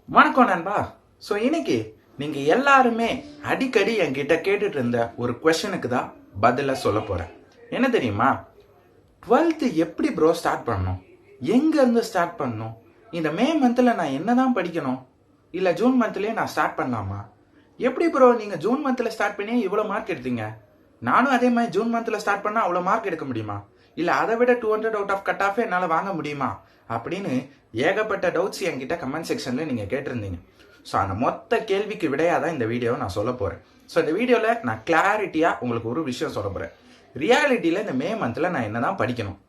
வணக்கம் நண்பா. ஸோ இன்னைக்கு நீங்க எல்லாருமே அடிக்கடி என்கிட்ட கேட்டுட்டு இருந்த ஒரு கொஸ்டனுக்கு தான் பதில சொல்ல போறேன். என்ன தெரியுமா? 12th எப்படி ப்ரோ ஸ்டார்ட் பண்ணணும்? எங்க இருந்து ஸ்டார்ட் பண்ணணும்? இந்த மே மந்த்ல நான் என்னதான் படிக்கணும்? இல்ல ஜூன் மந்த்லயே நான் ஸ்டார்ட் பண்ணலாமா? எப்படி ப்ரோ நீங்க ஜூன் மந்த்ல ஸ்டார்ட் பண்ணி இவ்வளவு மார்க் எடுத்தீங்க? நானும் அதே மாதிரி ஜூன் மந்த்ல ஸ்டார்ட் பண்ணா அவ்வளவு மார்க் எடுக்க முடியுமா? இல்ல அதை விட 200 அவுட் ஆஃப் கட் ஆஃப் என்னால வாங்க முடியுமா அப்படின்னு ஏகப்பட்ட டவுட்ஸ் என்கிட்ட கமெண்ட் செக்ஷன்ல நீங்க கேட்டிருந்தீங்க. ஸோ அந்த மொத்த கேள்விக்கு விடையாக தான் இந்த வீடியோவை நான் சொல்ல போறேன். ஸோ இந்த வீடியோவில் நான் கிளாரிட்டியாக உங்களுக்கு ஒரு விஷயம் சொல்ல போறேன். ரியாலிட்டியில் இந்த மே மந்த்தில் நான் என்னதான் படிக்கணும்,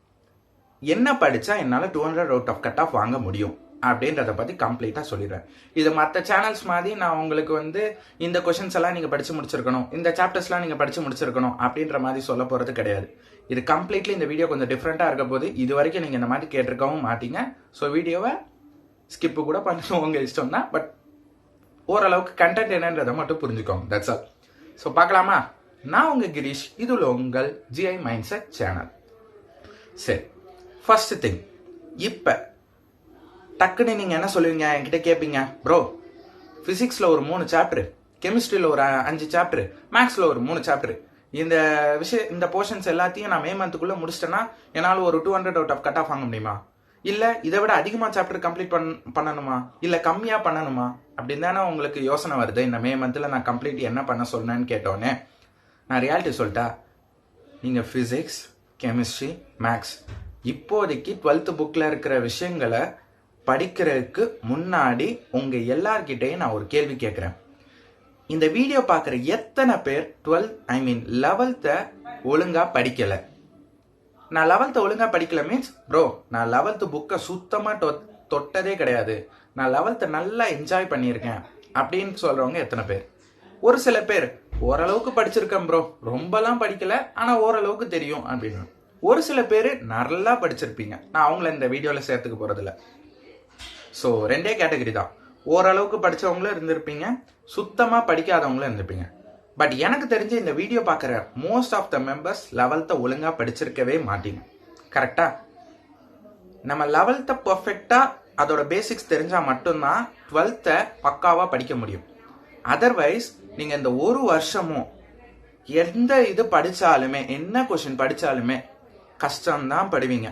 என்ன படித்தா என்னால் 200 அவுட் ஆஃப் கட் ஆஃப் வாங்க முடியும் அப்படின்றத பற்றி கம்ப்ளீட்டாக சொல்லிடுறேன். இது மற்ற சேனல்ஸ் மாதிரி நான் உங்களுக்கு இந்த கொஷின்ஸ் எல்லாம் நீங்கள் படித்து முடிச்சிருக்கணும், இந்த சாப்டர்ஸ்லாம் நீங்கள் படித்து முடிச்சிருக்கணும் அப்படின்ற மாதிரி சொல்ல போகிறது கிடையாது. இது கம்ப்ளீட்லி இந்த வீடியோ கொஞ்சம் டிஃப்ரெண்ட்டாக இருக்க போது. இது வரைக்கும் நீங்கள் இந்த மாதிரி கேட்டிருக்கவும் மாட்டீங்க. ஸோ வீடியோவை ஸ்கிப்பு கூட பண்ணணும் உங்கள் இஷ்டம் தான். பட் ஓரளவுக்கு கண்டென்ட் என்னன்றதை மட்டும் புரிஞ்சுக்கோங்க. That's all. ஸோ பார்க்கலாமா? நான் உங்கள் கிரீஷ், இதுல உங்கள் ஜிஐ மைண்ட் செட் சேனல். சரி, ஃபர்ஸ்ட் திங், இப்போ டக்குன்னு நீங்கள் என்ன சொல்லுவீங்க? என்கிட்ட கேட்பீங்க, ப்ரோ ஃபிசிக்ஸில் ஒரு 3 சாப்டர், கெமிஸ்ட்ரியில் ஒரு 5 சாப்டர், மேக்ஸில் ஒரு 3 சாப்டர், இந்த போர்ஷன்ஸ் எல்லாத்தையும் நான் மே மந்த்துக்குள்ளே முடிச்சிட்டேன்னா என்னால் ஒரு 200 அவுட் ஆஃப் கட் ஆஃப் வாங்க முடியுமா? இல்லை இதை விட அதிகமாக சாப்டர் கம்ப்ளீட் பண்ணணுமா? இல்லை கம்மியாக பண்ணணுமா? அப்படின்னு தானே உங்களுக்கு யோசனை வருது. இந்த மே மந்தில் நான் கம்ப்ளீட் என்ன பண்ண சொன்னேன்னு கேட்டோன்னே நான் ரியாலிட்டி சொல்லிட்டா, நீங்கள் ஃபிசிக்ஸ், கெமிஸ்ட்ரி, மேக்ஸ் இப்போதைக்கு 12th புக்கில் இருக்கிற விஷயங்களை படிக்கிறதுக்கு முன்னாடி உங்கள் எல்லார்கிட்டையும் நான் ஒரு கேள்வி கேட்குறேன். இந்த வீடியோ பார்க்குற எத்தனை பேர் 11th ஒழுங்காக படிக்கலை? நான் 11th ஒழுங்காக படிக்கல மீன்ஸ், ப்ரோ நான் 11th புக்கை சுத்தமாக தொட்டதே கிடையாது, நான் 11th நல்லா என்ஜாய் பண்ணியிருக்கேன் அப்படின்னு சொல்கிறவங்க எத்தனை பேர்? ஒரு சில பேர் ஓரளவுக்கு படிச்சிருக்கேன் ப்ரோ, ரொம்பலாம் படிக்கல ஆனால் ஓரளவுக்கு தெரியும் அப்படின்னு. ஒரு சில பேர் நல்லா படிச்சிருப்பீங்க. நான் அவங்கள இந்த வீடியோவில் சேர்த்துக்க போகிறதில்ல. ஸோ 2 கேட்டகரி தான். ஓரளவுக்கு படித்தவங்களும் இருந்திருப்பீங்க, சுத்தமாக படிக்காதவங்களும் இருந்திருப்பீங்க. பட் எனக்கு தெரிஞ்சு இந்த வீடியோ பார்க்குற most of the members 11th ஒழுங்காக படிச்சிருக்கவே மாட்டீங்க. கரெக்டா? நம்ம 11th பர்ஃபெக்டாக அதோட பேசிக்ஸ் தெரிஞ்சால் மட்டும்தான் 12th பக்காவாக படிக்க முடியும். அதர்வைஸ் நீங்கள் இந்த ஒரு வருஷமும் எந்த இது படித்தாலுமே, என்ன கொஷின் படித்தாலுமே கஷ்டம்தான் படுவீங்க.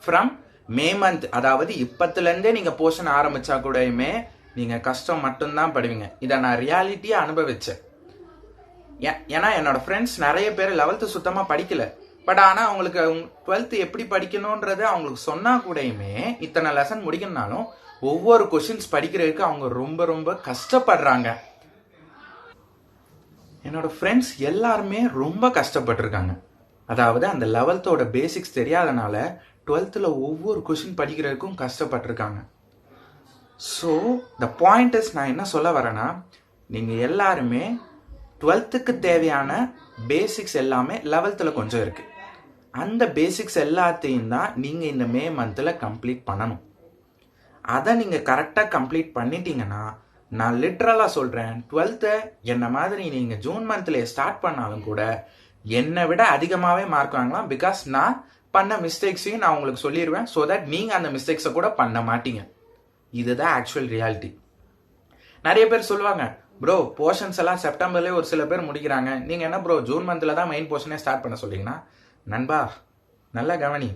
ஃப்ரம் மே மந்த், அதாவது இப்பத்துலேருந்தே நீங்கள் போர்ஷன் ஆரம்பித்தா கூடயுமே நீங்கள் கஷ்டம் மட்டும்தான் படுவீங்க. இதை நான் ரியாலிட்டியாக அனுபவிச்சேன். ஏன்னா என்னோட ஃப்ரெண்ட்ஸ் நிறைய பேர் 11th சுத்தமாக படிக்கல. பட் ஆனால் அவங்களுக்கு 12th எப்படி படிக்கணுன்றது அவங்களுக்கு சொன்னா கூடயுமே இத்தனை லெசன் முடிக்கணும்னாலும் ஒவ்வொரு கொஷின்ஸ் படிக்கிறதுக்கு அவங்க ரொம்ப ரொம்ப கஷ்டப்படுறாங்க. என்னோட ஃப்ரெண்ட்ஸ் எல்லாருமே ரொம்ப கஷ்டப்பட்டிருக்காங்க. அதாவது அந்த 11th பேசிக்ஸ் தெரியாதனால 12th ஒவ்வொரு கொஷின் படிக்கிறதுக்கும் கஷ்டப்பட்டிருக்காங்க. ஸோ த பாயிண்ட் இஸ், நான் என்ன சொல்ல வரேன்னா, நீங்கள் எல்லாருமே 12th தேவையான பேசிக்ஸ் எல்லாமே 11th கொஞ்சம் இருக்கு. அந்த பேசிக்ஸ் எல்லாத்தையும் தான் நீங்கள் இந்த மே மந்தில் கம்ப்ளீட் பண்ணணும். அதை நீங்கள் கரெக்டாக கம்ப்ளீட் பண்ணிட்டீங்கன்னா, நான் லிட்ரலாக சொல்கிறேன், 12th என்ன மாதிரி நீங்கள் ஜூன் மந்த்லேயே ஸ்டார்ட் பண்ணாலும் கூட என்னை விட அதிகமாகவே மார்க் வாங்கலாம். பிகாஸ் நான் பண்ண மிஸ்டேக்ஸையும் நான் உங்களுக்கு சொல்லிடுவேன். ஸோ தட் நீங்கள் அந்த மிஸ்டேக்ஸை கூட பண்ண மாட்டீங்க. இதுதான் ஆக்சுவல் ரியாலிட்டி. நிறைய பேர் சொல்லுவாங்க, ப்ரோ போர்ஷன்ஸ் எல்லாம் செப்டம்பர்லேயே ஒரு சில பேர் முடிக்கிறாங்க, நீங்கள் என்ன ப்ரோ ஜூன் மந்தில் தான் மெயின் போர்ஷனே ஸ்டார்ட் பண்ண சொல்லிங்கன்னா, நண்பா நல்லா கவனி.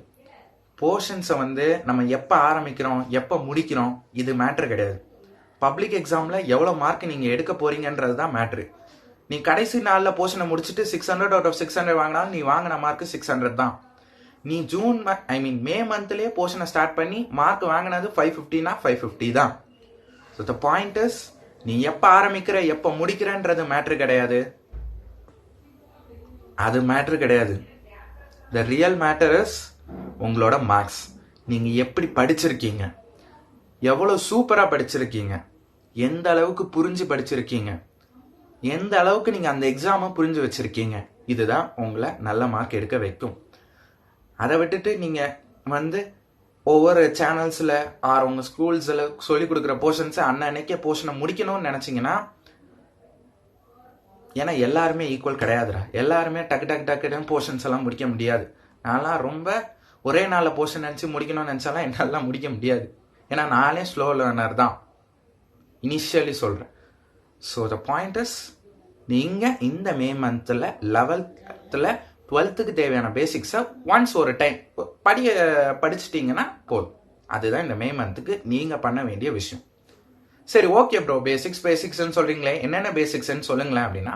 போர்ஷன்ஸை நம்ம எப்போ ஆரம்பிக்கிறோம் எப்போ முடிக்கிறோம் இது மேட்ரு கிடையாது. பப்ளிக் எக்ஸாமில் எவ்வளோ மார்க் நீங்கள் எடுக்க போறீங்கன்றது தான் மேட்ரு. நீ கடைசி நாளில் போர்ஷனை முடிச்சுட்டு 600 அவுட் ஆஃப் 600 வாங்கினாலும் நீ வாங்கின மார்க் 600 தான். நீ மே மந்த்லேயே போர்ஷனை ஸ்டார்ட் பண்ணி மார்க் வாங்கினது 550னா 550 தான். ஸோ த பாயிண்ட் இஸ், நீ எப்போ ஆரம்பிக்கிற எப்போ முடிக்கிறன்றது மேட்ரு கிடையாது. அது மேட்ரு கிடையாது. த ரியல் மேட்டர் இஸ் உங்களோட மார்க்ஸ். நீங்கள் எப்படி படிச்சிருக்கீங்க, எவ்வளோ சூப்பராக படிச்சிருக்கீங்க, எந்த அளவுக்கு புரிஞ்சு படிச்சிருக்கீங்க, எந்த அளவுக்கு நீங்கள் அந்த எக்ஸாமை புரிஞ்சு வச்சிருக்கீங்க, இதுதான் உங்களை நல்ல மார்க் எடுக்க வைக்கும். அதை விட்டுட்டு நீங்கள் ஒவ்வொரு சேனல்ஸில் ஆர் உங்கள் ஸ்கூல்ஸில் சொல்லிக் கொடுக்குற போர்ஷன்ஸை அன்னைக்கே போர்ஷனை முடிக்கணும்னு நினச்சிங்கன்னா, ஏன்னா எல்லாருமே ஈக்குவல் கிடையாதுடா. எல்லாருமே டக்குன்னு போர்ஷன்ஸ் எல்லாம் முடிக்க முடியாது. நான்லாம் ரொம்ப ஒரே நாளில் போர்ஷன் நினச்சி முடிக்கணும்னு நினச்சாலாம் என்னாலாம் முடிக்க முடியாது. ஏன்னா நானே ஸ்லோ லேர்னர் தான். இனிஷியலி சொல்கிறேன். ஸோ த பாயிண்ட் இஸ், நீங்கள் இந்த மே மந்தில் 11th 12th தேவையான பேசிக்ஸை ஒன்ஸ் ஒரு டைம் படிச்சிட்டிங்கன்னா போதும். அதுதான் இந்த மே மந்த்துக்கு நீங்கள் பண்ண வேண்டிய விஷயம். சரி, ஓகே ப்ரோ, பேசிக்ஸ்ன்னு சொல்கிறீங்களே, என்னென்ன பேசிக்ஸ்ன்னு சொல்லுங்களேன் அப்படின்னா,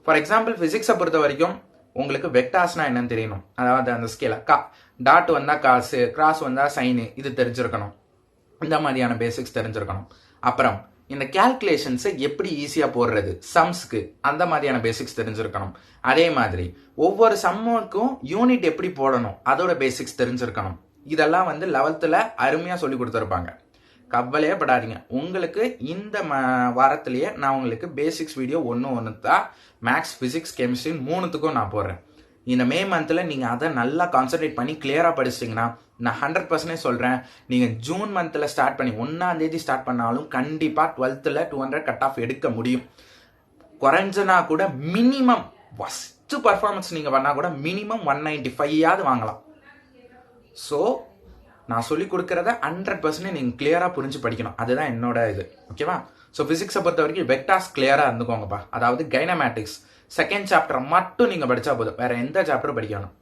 ஃபார் எக்ஸாம்பிள் ஃபிசிக்ஸை பொறுத்த வரைக்கும் உங்களுக்கு வெக்டார்ஸ்னா என்னன்னு தெரியணும். அதாவது அந்த ஸ்கேல டாட் வந்தால் காசு, கிராஸ் வந்தால் சைனு, இது தெரிஞ்சிருக்கணும். இந்த மாதிரியான பேசிக்ஸ் தெரிஞ்சிருக்கணும். அப்புறம் இந்த கேல்குலேஷன்ஸை எப்படி ஈஸியாக போடுறது சம்ஸ்க்கு, அந்த மாதிரியான பேசிக்ஸ் தெரிஞ்சிருக்கணும். அதே மாதிரி ஒவ்வொரு சம்முக்கும் யூனிட் எப்படி போடணும் அதோட பேசிக்ஸ் தெரிஞ்சிருக்கணும். இதெல்லாம் 11th அருமையாக சொல்லி கொடுத்துருப்பாங்க. கவலையே படாதீங்க. உங்களுக்கு இந்த வாரத்திலேயே நான் உங்களுக்கு பேசிக்ஸ் வீடியோ ஒன்று தான் மேக்ஸ், ஃபிசிக்ஸ், கெமிஸ்ட்ரி 3த்துக்கும் நான் போடுறேன். இந்த மே மந்தில் நீங்கள் அதை நல்லா கான்சன்ட்ரேட் பண்ணி கிளியராக படிச்சிட்டிங்கன்னா, நான் 100% சொல்கிறேன், நீங்கள் ஜூன் மந்தில் ஸ்டார்ட் பண்ணி 1ஆம் தேதி ஸ்டார்ட் பண்ணாலும் கண்டிப்பாக 12th 200 கட் ஆஃப் எடுக்க முடியும். குறைஞ்சனா கூட மினிமம் ஃபஸ்ட்டு பர்ஃபார்மன்ஸ் நீங்கள் பண்ணால் கூட மினிமம் 195 வாங்கலாம். ஸோ நான் சொல்லி கொடுக்குறத 100% நீங்கள் கிளியராக புரிஞ்சு படிக்கணும். அதுதான் என்னோட இது. ஓகேவா? ஸோ ஃபிசிக்ஸை பொறுத்த வரைக்கும் வெக்டார்ஸ் கிளியராக இருந்துக்கோங்கப்பா. அதாவது கைனமேட்டிக்ஸ் செகண்ட் சாப்டர் மட்டும் நீங்கள் படித்தா போதும், வேறு எந்த சாப்டரும் படிக்கணும்.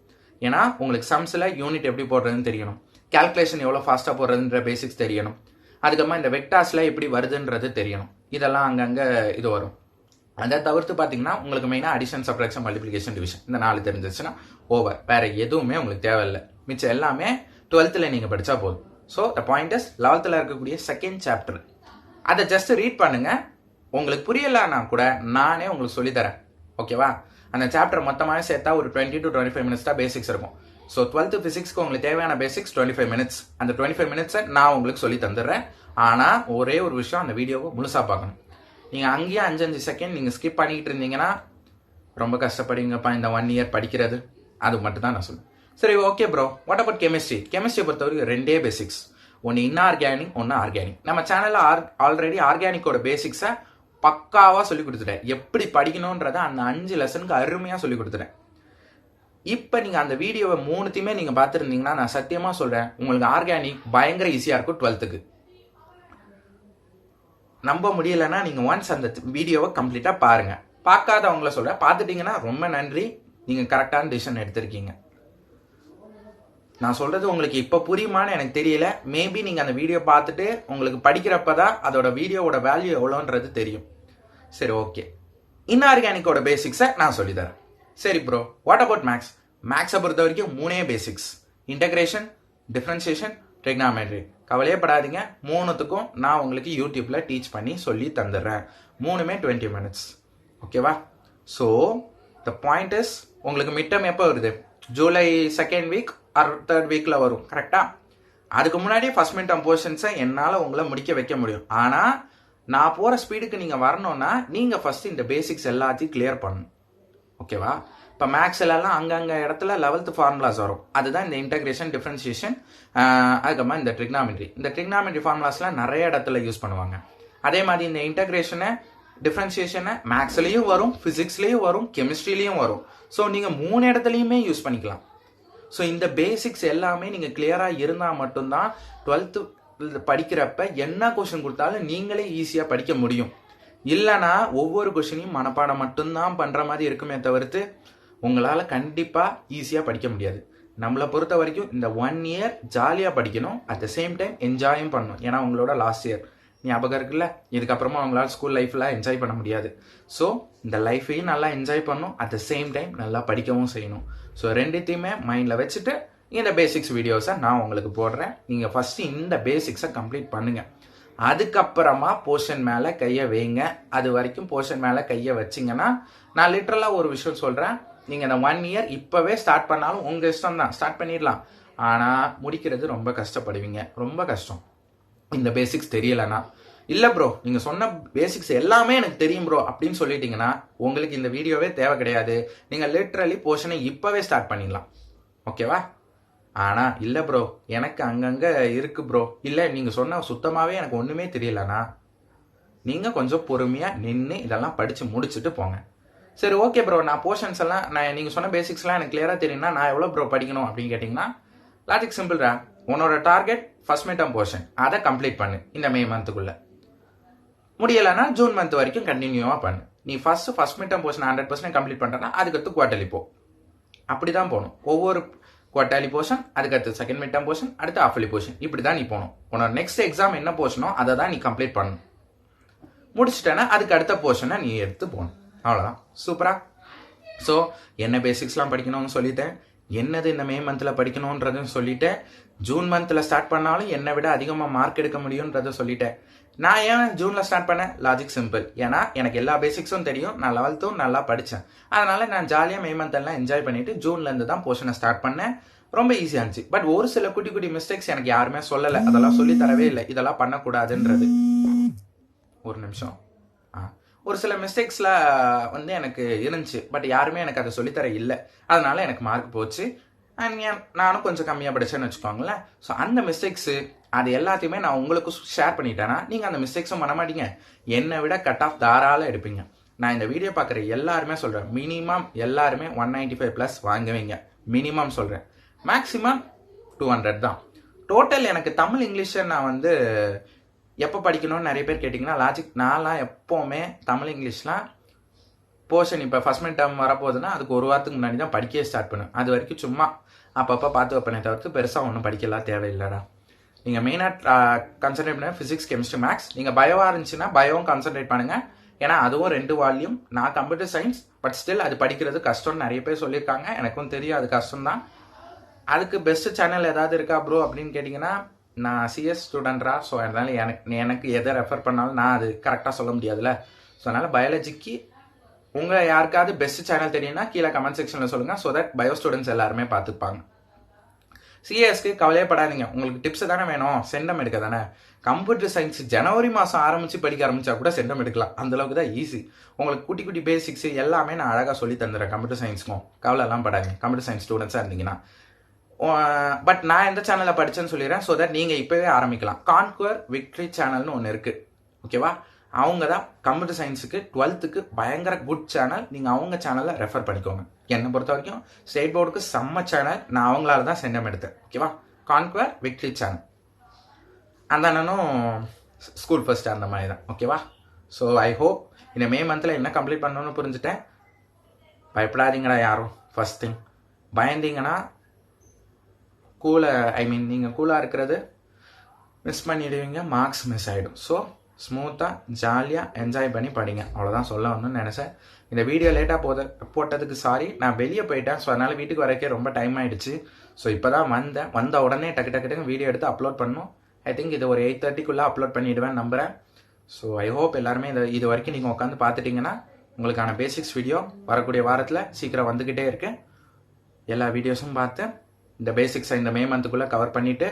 ஏன்னா உங்களுக்கு சம்ஸில் யூனிட் எப்படி போடுறதுன்னு தெரியணும், கேல்குலேஷன் எவ்வளோ ஃபாஸ்ட்டாக போடுறதுன்ற பேசிக்ஸ் தெரியணும். அதுக்கப்புறமா இந்த வெக்டார்ஸில் எப்படி வருதுன்றது தெரியணும். இதெல்லாம் அங்கங்கே இது வரும். அதை தவிர்த்து பார்த்தீங்கன்னா உங்களுக்கு மெயினாக அடிஷன், சப்ட்ராக்ஷன், மல்டிப்ளிகேஷன், டிவிஷன் இந்த 4 தெரிஞ்சிச்சுன்னா ஓவர். வேறு எதுவுமே உங்களுக்கு தேவையில்லை. மிச்சம் எல்லாமே 12th நீங்கள் படித்தா போதும். So the point is 11th இருக்கக்கூடிய செகண்ட் சாப்டர் அதை ஜஸ்ட் ரீட் பண்ணுங்க. உங்களுக்கு புரியலன்னா கூட நானே உங்களுக்கு சொல்லித்தரேன். ஓகேவா? அந்த சாப்டர் மொத்தமாக சேர்த்தா ஒரு 20 to 25 minutes தான் பேசிக்ஸ் இருக்கும். ஸோ 12th ஃபிசிக்ஸ்க்கு உங்களுக்கு தேவையான பேசிக்ஸ் 25 minutes. அந்த 25 minutes நான் உங்களுக்கு சொல்லி தந்துடுறேன். ஆனால் ஒரே ஒரு விஷயம், அந்த வீடியோவை முழுசாக பார்க்கணும். நீங்கள் அங்கேயே 5 செகண்ட் நீங்கள் ஸ்கிப் பண்ணிக்கிட்டு இருந்தீங்கன்னா ரொம்ப கஷ்டப்படுவீங்கப்பா இந்த 1 year படிக்கிறது. அது மட்டும் தான் நான் சொல்லுவேன். சரி, okay bro, what about chemistry? கெமிஸ்ட்ரியை பொறுத்தவரைக்கும் 2 பேசிக்ஸ், ஒன்று இன்ஆர்கானிக், ஒன்று ஆர்கானிக். நம்ம சேனலில் ஆல்ரெடி ஆர்கானிக்கோட பேசிக்ஸை பக்காவாக சொல்லி கொடுத்துட்டேன். எப்படி படிக்கணுன்றதை அந்த 5 லெசனுக்கு அருமையாக சொல்லி கொடுத்துட்டேன். இப்போ நீங்கள் அந்த வீடியோவை 3த்தையுமே நீங்கள் பார்த்துருந்தீங்கன்னா நான் சத்தியமாக சொல்கிறேன், உங்களுக்கு ஆர்கானிக் பயங்கர ஈஸியாக இருக்கும் 12th. நம்ப முடியலைன்னா நீங்கள் ஒன்ஸ் அந்த வீடியோவை கம்ப்ளீட்டாக பாருங்கள். பார்க்காதவங்கள சொல்கிறேன், பார்த்துட்டிங்கன்னா ரொம்ப நன்றி, நீங்கள் கரெக்டான டிசிஷன் எடுத்திருக்கீங்க. நான் சொல்கிறது உங்களுக்கு இப்போ புரியுமான்னு எனக்கு தெரியல. மேபி நீங்கள் அந்த வீடியோ பார்த்துட்டு உங்களுக்கு படிக்கிறப்ப தான் அதோட வீடியோவோட வேல்யூ எவ்வளோன்றது தெரியும். சரி, ஓகே. இன்ஆர்கானிக்கோட பேசிக்ஸை நான் சொல்லித்தரேன். சரி ப்ரோ, வாட் அபவுட் மேக்ஸ்? மேக்ஸை பொறுத்த வரைக்கும் 3 பேசிக்ஸ், இன்டகிரேஷன், டிஃப்ரென்சியேஷன், ட்ரிக்னாமெட்ரி. கவலையே படாதீங்க, 3த்துக்கும் நான் உங்களுக்கு யூடியூப்பில் டீச் பண்ணி சொல்லி தந்துடுறேன். 3மே 20 minutes. ஓகேவா? ஸோ த பாயிண்ட் இஸ், உங்களுக்கு மிட் டர்ம் எப்போ வருது? July 2nd week or 3rd weekல வரும். கரெக்டாக? அதுக்கு முன்னாடி ஃபர்ஸ்ட் மிட் டர்ம் போர்ஷன்ஸை என்னால் உங்களை முடிக்க வைக்க முடியும். ஆனால் நான் போகிற ஸ்பீடுக்கு நீங்கள் வரணும்னா நீங்கள் ஃபஸ்ட்டு இந்த பேசிக்ஸ் எல்லாத்தையும் கிளியர் பண்ணணும். ஓகேவா? இப்போ மேக்ஸ்லாம் அங்கங்கே இடத்துல 11th ஃபார்முலாஸ் வரும். அதுதான் இந்த இன்டகிரேஷன், டிஃப்ரென்சியேஷன், அதுக்கப்புறமா இந்த ட்ரிக்னாமெட்ரி. இந்த ட்ரிக்னாமெட்ரி ஃபார்முலாஸ்லாம் நிறைய இடத்துல யூஸ் பண்ணுவாங்க. அதே மாதிரி இந்த இன்டகிரேஷனை, டிஃப்ரென்சியேஷனை மேக்ஸ்லேயும் வரும், ஃபிசிக்ஸ்லேயும் வரும், கெமிஸ்ட்ரிலையும் வரும். ஸோ நீங்கள் 3 இடத்துலையுமே யூஸ் பண்ணிக்கலாம். ஸோ இந்த பேசிக்ஸ் எல்லாமே நீங்கள் கிளியராக இருந்தால் மட்டும்தான் 12th படிக்கிறப்ப என்ன கொஷின் கொடுத்தாலும் நீங்களே ஈஸியாக படிக்க முடியும். இல்லைனா ஒவ்வொரு கொஷினையும் மனப்பாடம் மட்டும்தான் பண்ணுற மாதிரி இருக்குமே தவிர்த்து உங்களால் கண்டிப்பாக ஈஸியாக படிக்க முடியாது. நம்மளை பொறுத்த வரைக்கும் இந்த 1 year ஜாலியாக படிக்கணும், அட் த சேம் டைம் என்ஜாயும் பண்ணணும். ஏன்னா உங்களோட லாஸ்ட் இயர் ஞாபகம் இருக்குல்ல, இதுக்கப்புறமா அவங்களால ஸ்கூல் லைஃப்பில் என்ஜாய் பண்ண முடியாது. ஸோ இந்த லைஃபையும் நல்லா என்ஜாய் பண்ணணும், அட் த சேம் டைம் நல்லா படிக்கவும் செய்யணும். ஸோ 2த்தையுமே மைண்டில் வச்சுட்டு இந்த பேசிக்ஸ் வீடியோஸை நான் உங்களுக்கு போடுறேன். நீங்கள் ஃபஸ்ட்டு இந்த பேசிக்ஸை கம்ப்ளீட் பண்ணுங்கள். அதுக்கப்புறமா போர்ஷன் மேலே கையை வைங்க. அது வரைக்கும் போர்ஷன் மேலே கையை வச்சிங்கன்னா நான் லிட்ரலாக ஒரு விஷயம் சொல்கிறேன், நீங்கள் இந்த 1 year இப்போவே ஸ்டார்ட் பண்ணாலும் உங்கள் இஷ்டம் தான், ஸ்டார்ட் பண்ணிடலாம். ஆனால் முடிக்கிறது ரொம்ப கஷ்டப்படுவீங்க, ரொம்ப கஷ்டம் இந்த பேசிக்ஸ் தெரியலைன்னா. இல்லை ப்ரோ, நீங்கள் சொன்ன பேசிக்ஸ் எல்லாமே எனக்கு தெரியும் ப்ரோ அப்படின்னு சொல்லிட்டீங்கன்னா உங்களுக்கு இந்த வீடியோவே தேவை கிடையாது. நீங்கள் லிட்ரலி போர்ஷனை இப்போவே ஸ்டார்ட் பண்ணிடலாம். ஓகேவா? ஆனால் இல்லை ப்ரோ, எனக்கு அங்கங்கே இருக்குது ப்ரோ, இல்லை நீங்கள் சொன்ன சுத்தமாகவே எனக்கு ஒன்றுமே தெரியலண்ணா, நீங்கள் கொஞ்சம் பொறுமையாக நின்று இதெல்லாம் படித்து முடிச்சுட்டு போங்க. சரி, ஓகே ப்ரோ, நான் போர்ஷன்ஸ் எல்லாம் நீங்கள் சொன்ன பேசிக்ஸ்லாம் எனக்கு கிளியராக தெரியும்னா நான் எவ்வளோ ப்ரோ படிக்கணும் அப்படின்னு கேட்டிங்கன்னா லாஜிக் சிம்பிள்ரா. உன்னோட target first mid term portion, அதை கம்ப்ளீட் பண்ணு இந்த மே மந்த்துக்குள்ளே. முடியலைன்னா ஜூன் மந்த் வரைக்கும் கண்டினியூவாக பண்ணு. நீ first mid term portion 100% complete பண்ணுறேன்னா அதுக்கடுத்து குவார்டர்லி போ. அப்படி தான் போகணும். ஒவ்வொரு குவார்டர்லி போர்ஷன், அதுக்கடுத்து செகண்ட் மிட் டேர்ம் போர்ஷன், அடுத்து ஹாஃப்லி போர்ஷன், இப்படி தான் நீ போகணும். உன்னோட நெக்ஸ்ட் எக்ஸாம் என்ன போர்ஷனோ அதை தான் நீ கம்ப்ளீட் பண்ணணும். முடிச்சிட்டேன்னா அதுக்கு அடுத்த போர்ஷனை நீ எடுத்து போகணும். அவ்வளோதான். சூப்பரா. ஸோ என்ன பேசிக்ஸ்லாம் படிக்கணும்னு சொல்லிட்டேன். என்னது இந்த மே மந்தில் படிக்கணுன்றதும் சொல்லிட்டேன். ஜூன் மந்தில் ஸ்டார்ட் பண்ணாலும் என்னை விட அதிகமாக மார்க் எடுக்க முடியுன்றதை சொல்லிட்டேன். நான் ஏன் ஜூனில் ஸ்டார்ட் பண்ணேன்? Logic simple. ஏன்னா எனக்கு எல்லா பேசிக்ஸும் தெரியும், நான் 11th நல்லா படித்தேன். அதனால நான் ஜாலியாக மே மந்த் எல்லாம் என்ஜாய் பண்ணிட்டு ஜூன்லேருந்து தான் போர்ஷனை ஸ்டார்ட் பண்ணேன். ரொம்ப ஈஸியாக இருந்துச்சு. பட் ஒரு சில குட்டி குட்டி மிஸ்டேக்ஸ் எனக்கு யாருமே சொல்லலை, அதெல்லாம் சொல்லி தரவே இல்லை, இதெல்லாம் பண்ணக்கூடாதுன்றது. ஒரு நிமிஷம். ஒரு சில மிஸ்டேக்ஸில் வந்து எனக்கு இருந்துச்சு, பட் யாருமே எனக்கு அதை சொல்லித்தர இல்லை. அதனால எனக்கு மார்க் போச்சு. நானும் கொஞ்சம் கம்மியாக படித்தேன்னு வச்சுக்கோங்களேன். ஸோ அந்த மிஸ்டேக்ஸு அது எல்லாத்தையுமே நான் உங்களுக்கு ஷேர் பண்ணிட்டேன்னா நீங்கள் அந்த மிஸ்டேக்ஸும் பண்ண மாட்டீங்க, என்னை விட கட் ஆஃப் தாராளம் எடுப்பீங்க. நான் இந்த வீடியோ பார்க்குற எல்லாருமே சொல்கிறேன், மினிமம் எல்லாருமே 195+ வாங்குவீங்க. மினிமம் சொல்கிறேன். மேக்ஸிமம் 200 தான். டோட்டல் எனக்கு தமிழ் இங்கிலீஷை நான் வந்து எப்போ படிக்கணும்னு நிறைய பேர் கேட்டிங்கன்னா லாஜிக். நான்லாம் எப்போவுமே தமிழ் இங்கிலீஷ்லாம் போர்ஷன் இப்போ ஃபர்ஸ்ட் மிட் டேர்ம் வரப்போகுதுன்னா அதுக்கு ஒரு வாரத்துக்கு முன்னாடி தான் படிக்கவே ஸ்டார்ட் பண்ணுவேன். அது வரைக்கும் சும்மா அப்பப்போ பார்த்து வைப்பனே தவிர்த்து பெருசாக ஒன்றும் படிக்கலாம் தேவையில்லைடா. நீங்கள் மெயினாக கான்சன்ட்ரேட் பண்ண ஃபிசிக்ஸ், கெமிஸ்ட்ரி, மேக்ஸ். நீங்கள் பயோவாக இருந்துச்சுன்னா பயோவும் கான்சன்ட்ரேட் பண்ணுங்கள். ஏன்னா அதுவும் 2 வால்யூம். நான் கம்ப்யூட்டர் சயின்ஸ், பட் ஸ்டில் அது படிக்கிறது கஷ்டம்னு நிறைய பேர் சொல்லியிருக்காங்க. எனக்கும் தெரியும் அது கஷ்டம் தான். அதுக்கு பெஸ்ட் சேனல் ஏதாவது இருக்கா ப்ரோ அப்படின்னு கேட்டிங்கன்னா, நான் சிஎஸ் ஸ்டூடெண்ட்ரா. ஸோ அதனால் எனக்கு எதை ரெஃபர் பண்ணாலும் நான் அது கரெக்டாக சொல்ல முடியாதுல்ல. ஸோ அதனால் பயாலஜிக்கு உங்கள் யாருக்காவது பெஸ்ட் சேனல் தெரியும்னா கீழே கமெண்ட் செக்ஷனில் சொல்லுங்கள். ஸோ தட் பயோ ஸ்டூடெண்ட்ஸ் எல்லாருமே பார்த்துப்பாங்க. சிஎஸ்க்கு கவலையப்படாதீங்க. உங்களுக்கு டிப்ஸ் தானே வேணும், செண்டம் எடுக்க தானே. கம்ப்யூட்டர் சயின்ஸ் ஜனவரி மாதம் படிக்க ஆரம்பிச்சா கூட செண்டம் எடுக்கலாம். அந்தளவுக்கு தான் ஈஸி. உங்களுக்கு குட்டி குட்டி பேசிக்ஸ் எல்லாமே நான் அழகாக சொல்லி தந்துடுறேன் கம்ப்யூட்டர் சயின்ஸ்க்கும். கவலைலாம் படாதீங்க கம்ப்யூட்டர் சயின்ஸ் ஸ்டூடெண்ட்ஸாக இருந்தீங்கன்னா. பட் நான் எந்த சேனலில் படித்தேன்னு சொல்லிடுறேன். ஸோ தட் நீங்கள் இப்போவே ஆரம்பிக்கலாம். கான்குவர் விக்ட்ரி சேனல்னு ஒன்று இருக்குது, ஓகேவா? அவங்க தான் கம்ப்யூட்டர் சயின்ஸுக்கு 12th பயங்கர குட் சேனல். நீங்கள் அவங்க சேனலில் ரெஃபர் பண்ணிக்கோங்க. என்னை பொறுத்த வரைக்கும் ஸ்டேட் போர்டுக்கு செம்ம சேனல். நான் அவங்களால தான் செண்டம் எடுத்தேன், ஓகேவா? Conquer victory channel. அந்த அண்ணனும் ஸ்கூல் ஃபர்ஸ்ட் அந்த மாதிரி தான், ஓகேவா? ஸோ ஐ ஹோப் இந்த மே மந்தில் என்ன கம்ப்ளீட் பண்ணணும்னு புரிஞ்சுட்டேன். பயப்படாதீங்கடா யாரும். ஃபர்ஸ்ட் திங், பயந்தீங்கன்னா நீங்கள் கூலாக இருக்கிறது மிஸ் பண்ணிடுவீங்க, மார்க்ஸ் மிஸ் ஆகிடும். ஸோ ஸ்மூத்தாக ஜாலியாக என்ஜாய் பண்ணி படிங்க. அவ்வளோதான் சொல்ல வரணும்னு நினச்சேன். இந்த வீடியோ லேட்டாக போட்டதுக்கு சாரி. நான் வெளியே போயிட்டேன். ஸோ அதனால் வீட்டுக்கு வரக்கே ரொம்ப டைம் ஆகிடுச்சு. ஸோ இப்போ தான் வந்த உடனே டக்கு வீடியோ எடுத்து அப்லோட் பண்ணணும். ஐ திங்க் இது ஒரு 8:30க்குள்ளே அப்லோட் பண்ணிவிடுவேன் நம்புகிறேன். ஸோ ஐ ஹோப் எல்லாருமே இது வரைக்கும் நீங்கள் உட்காந்து பார்த்துட்டிங்கன்னா உங்களுக்கான பேசிக்ஸ் வீடியோ வரக்கூடிய வாரத்தில் சீக்கிரம் வந்துக்கிட்டே இருக்கு. எல்லா வீடியோஸும் பார்த்து இந்த பேசிக்ஸை இந்த மே மந்த்துக்குள்ளே கவர் பண்ணிவிட்டு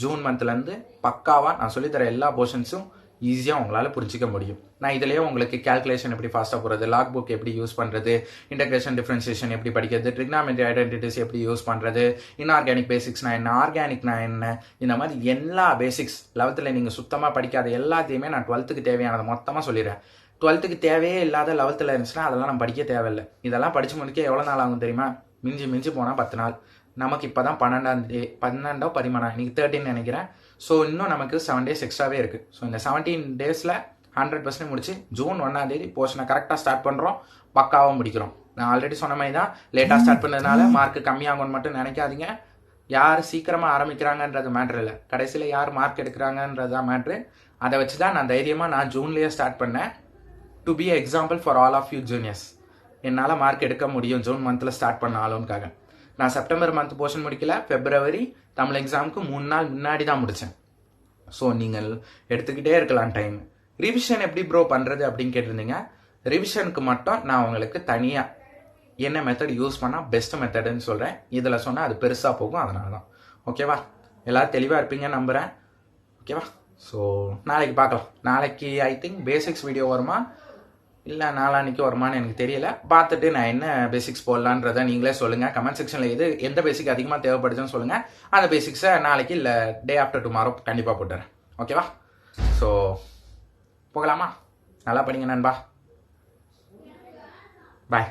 ஜூன் மந்த்லேருந்து பக்காவாக நான் சொல்லித்தர எல்லா போர்ஷன்ஸும் ஈஸியாக உங்களால் புரிஞ்சிக்க முடியும். நான் இதிலேயே உங்களுக்கு கேல்குலேஷன் எப்படி ஃபாஸ்ட்டாக போகிறது, லாக் புக் எப்படி யூஸ் பண்ணுறது, இன்டகிரேஷன் டிஃபரன்சியேஷன் எப்படி படிக்கிறது, ட்ரிக்னாமெட்ரி ஐடென்டிட்டிஸ் எப்படி யூஸ் பண்ணுறது, இன்ஆர்கானிக் பேசிக்ஸ்னா என்ன, ஆர்கானிக்னா என்ன, இந்த மாதிரி எல்லா பேசிக்ஸ் 11th நீங்கள் சுத்தமாக படிக்காத எல்லாத்தையுமே நான் 12th தேவையானதை மொத்தமாக சொல்லிடுறேன். 12th தேவையே இல்லாத 11th இருந்துச்சுன்னா அதெல்லாம் நம்ம படிக்க தேவையில்லை. இதெல்லாம் படித்து முடிக்க எவ்வளோ நாள் ஆகும் தெரியுமா? மிஞ்சி போனால் 10 நாள். நமக்கு இப்போ தான் 12 13 இன்னைக்கு 13 நினைக்கிறேன். ஸோ இன்னும் நமக்கு 7 days எக்ஸ்ட்ராவே இருக்குது. ஸோ இந்த 17 daysல 100% முடிச்சு ஜூன் 1 போர்ஷனை கரெக்டாக ஸ்டார்ட் பண்ணுறோம், பக்காவாக முடிக்கிறோம். நான் ஆல்ரெடி சொன்ன மாதிரி தான், லேட்டாக ஸ்டார்ட் பண்ணதுனால மார்க் கம்மியாகும்னு மட்டும் நினைக்காதீங்க. யார் சீக்கிரமாக ஆரம்பிக்கிறாங்கன்றது மேட்ரு இல்லை, கடைசியில் யார் மார்க் எடுக்கிறாங்கன்றது தான் மேட்ரு. அதை வச்சு தான் நான் தைரியமாக ஜூன்லேயே ஸ்டார்ட் பண்ணேன். To be example for all of you juniors. என்னால் மார்க் எடுக்க முடியும் ஜூன் மந்தில் ஸ்டார்ட் பண்ண ஆளுக்காக. நான் செப்டம்பர் மந்த் போர்ஷன் முடிக்கல, பிப்ரவரி தமிழ் எக்ஸாமுக்கு 3 நாள் முன்னாடி தான் முடித்தேன். ஸோ நீங்கள் எடுத்துக்கிட்டே இருக்கலாம் டைம். ரிவிஷன் எப்படி ப்ரோ பண்ணுறது அப்படின்னு கேட்டிருந்தீங்க. ரிவிஷனுக்கு மட்டும் நான் உங்களுக்கு தனியாக என்ன மெத்தட் யூஸ் பண்ணால் பெஸ்ட் மெத்தடுன்னு சொல்கிறேன். இதில் சொன்னால் அது பெருசாக போகும், அதனால தான். ஓகேவா? எல்லோரும் தெளிவாக இருப்பீங்கன்னு நம்புகிறேன். ஓகேவா? ஸோ நாளைக்கு பார்க்கலாம். நாளைக்கு ஐ திங்க் பேசிக்ஸ் வீடியோ வருமா இல்லை நாளான்னைக்கு வருமானு எனக்கு தெரியல. பார்த்துட்டு நான் என்ன பேசிக்ஸ் போடலான்றதை நீங்களே சொல்லுங்கள். கமெண்ட் செக்ஷனில் எந்த பேசிக் அதிகமாக தேவைப்படுதுன்னு சொல்லுங்கள். அந்த பேசிக்ஸை நாளைக்கு இல்லை டே ஆஃப்டர் டுமாரோ கண்டிப்பாக போட்டுறேன். ஓகேவா? ஸோ போகலாமா? நல்லா படிங்க நண்பா. பாய்.